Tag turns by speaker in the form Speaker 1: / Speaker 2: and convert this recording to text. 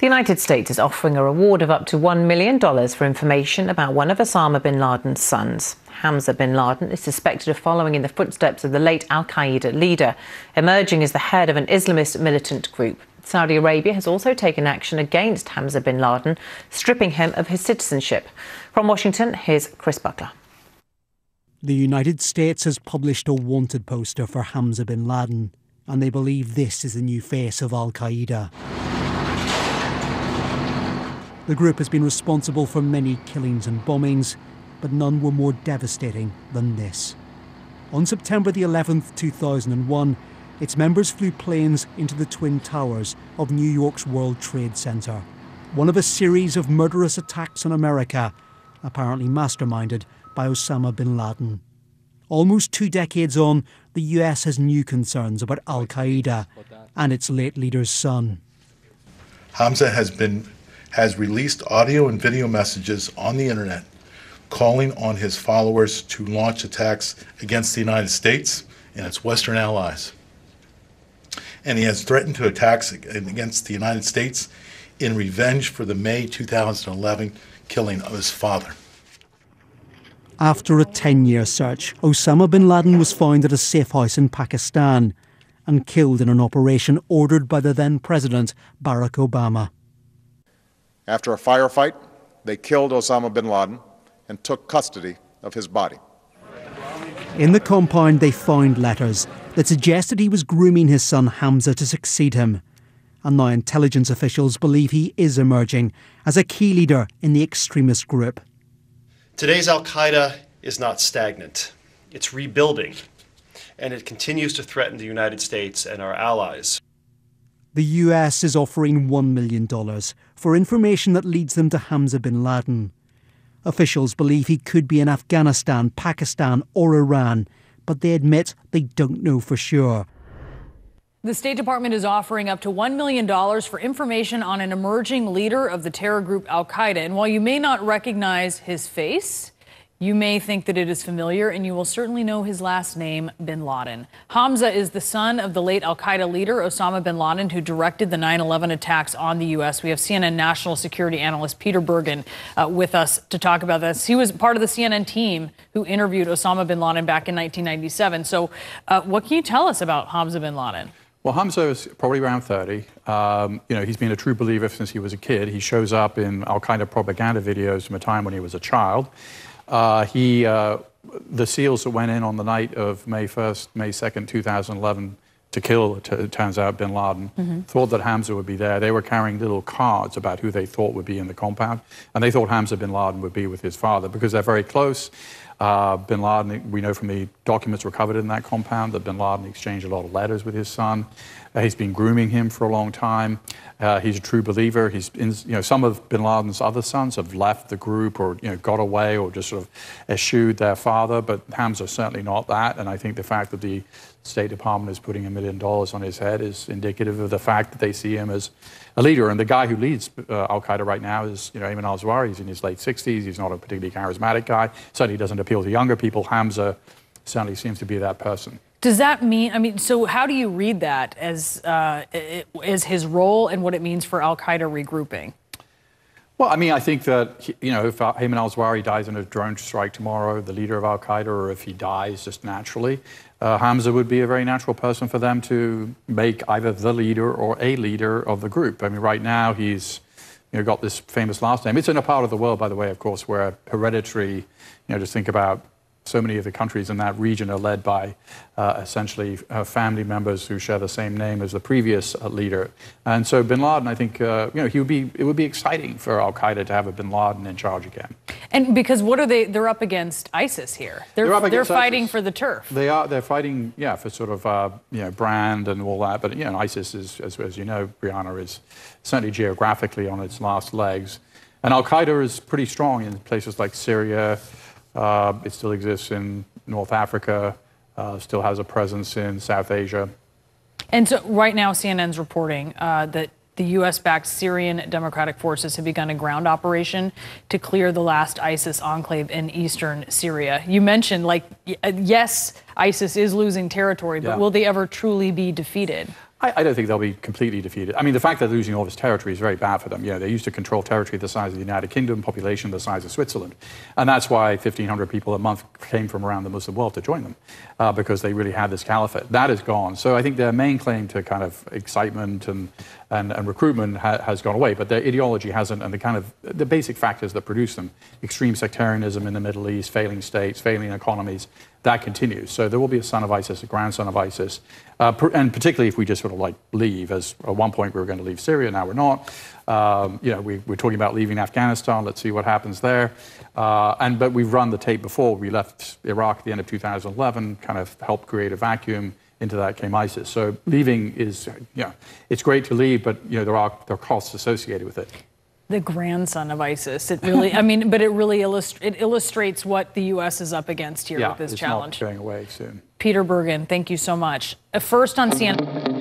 Speaker 1: The United States is offering a reward of up to $1 million for information about one of Osama Bin Laden's sons. Hamza Bin Laden is suspected of following in the footsteps of the late al-Qaeda leader, emerging as the head of an Islamist militant group. Saudi Arabia has also taken action against Hamza Bin Laden, stripping him of his citizenship. From Washington, here's Chris Buckler.
Speaker 2: The United States has published a wanted poster for Hamza Bin Laden, and they believe this is the new face of al-Qaeda. The group has been responsible for many killings and bombings, but none were more devastating than this. On September the 11th, 2001, its members flew planes into the Twin Towers of New York's World Trade Center, one of a series of murderous attacks on America, apparently masterminded by Osama Bin Laden. Almost 2 decades on, the US has new concerns about al-Qaeda and its late leader's son.
Speaker 3: Hamza has released audio and video messages on the internet calling on his followers to launch attacks against the United States and its Western allies. And he has threatened to attack against the United States in revenge for the May 2011 killing of his father.
Speaker 2: After a 10-year search, Osama Bin Laden was found at a safe house in Pakistan and killed in an operation ordered by the then President Barack Obama.
Speaker 4: After a firefight, they killed Osama bin Laden and took custody of his body.
Speaker 2: In the compound, they found letters that suggested he was grooming his son Hamza to succeed him. And now intelligence officials believe he is emerging as a key leader in the extremist group.
Speaker 5: Today's al-Qaeda is not stagnant. It's rebuilding, and it continues to threaten the United States and our allies.
Speaker 2: The US is offering $1 million for information that leads them to Hamza Bin Laden. Officials believe he could be in Afghanistan, Pakistan or Iran, but they admit they don't know for sure.
Speaker 6: The State Department is offering up to $1 million for information on an emerging leader of the terror group al-Qaeda. And while you may not recognize his face, you may think that it is familiar, and you will certainly know his last name, Bin Laden. Hamza is the son of the late al-Qaeda leader, Osama Bin Laden, who directed the 9/11 attacks on the U.S. We have CNN national security analyst Peter Bergen with us to talk about this. He was part of the CNN team who interviewed Osama Bin Laden back in 1997. So what can you tell us about Hamza Bin Laden?
Speaker 7: Well, Hamza is probably around 30. He's been a true believer since he was a kid. He shows up in al-Qaeda propaganda videos from a time when he was a child. The SEALs that went in on the night of May 2nd, 2011, to kill, it turns out, Bin Laden, thought that Hamza would be there. They were carrying little cards about who they thought would be in the compound, and they thought Hamza Bin Laden would be with his father because they're very close. Bin Laden, we know from the documents recovered in that compound that Bin Laden exchanged a lot of letters with his son. He's been grooming him for a long time. He's a true believer. Some of Bin Laden's other sons have left the group or got away or just sort of eschewed their father, but Hamza's certainly not that. And I think the fact that the State Department is putting $1 million on his head is indicative of the fact that they see him as a leader. And the guy who leads al-Qaeda right now is, Ayman al-Zawahiri. He's in his late 60s. He's not a particularly charismatic guy. Certainly doesn't appeal to younger people. Hamza certainly seems to be that person.
Speaker 6: Does that mean, so how do you read that as his role and what it means for al-Qaeda regrouping?
Speaker 7: Well, I think that, if Ayman al-Zawahiri dies in a drone strike tomorrow, the leader of al-Qaeda, or if he dies just naturally, Hamza would be a very natural person for them to make either the leader or a leader of the group. Right now he's got this famous last name. It's in a part of the world, by the way, of course, where hereditary, just think about so many of the countries in that region are led by essentially family members who share the same name as the previous leader. And so Bin Laden, I think, it would be exciting for al-Qaeda to have a Bin Laden in charge again. And
Speaker 6: because what are they? They're up against ISIS here. They're fighting for the turf.
Speaker 7: They're fighting, for sort of brand and all that. But ISIS is, as you know, Brianna, is certainly geographically on its last legs. And al-Qaeda is pretty strong in places like Syria. It still exists in North Africa, still has a presence in South Asia.
Speaker 6: And so right now CNN's reporting that the U.S.-backed Syrian Democratic Forces have begun a ground operation to clear the last ISIS enclave in eastern Syria. You mentioned, yes, ISIS is losing territory, but will they ever truly be defeated?
Speaker 7: I don't think they'll be completely defeated. I mean, the fact that they're losing all this territory is very bad for them. You know, they used to control territory the size of the United Kingdom, population the size of Switzerland. And that's why 1,500 people a month came from around the Muslim world to join them, because they really had this caliphate. That is gone. So I think their main claim to kind of excitement and recruitment has gone away, but their ideology hasn't, and the basic factors that produce them, extreme sectarianism in the Middle East, failing states, failing economies, that continues. So there will be a son of ISIS, a grandson of ISIS, and particularly if we just sort of like leave, as at one point we were going to leave Syria, now we're not. You know, we're talking about leaving Afghanistan. Let's see what happens there. But we've run the tape before. We left Iraq at the end of 2011, kind of helped create a vacuum. Into that came ISIS. So leaving is, you know, it's great to leave, but you know there are costs associated with it.
Speaker 6: The grandson of ISIS. It really, I mean, but it really illustrates what the U.S. is up against here with this challenge.
Speaker 7: Yeah, it's not going away soon.
Speaker 6: Peter Bergen, thank you so much. First on CNN.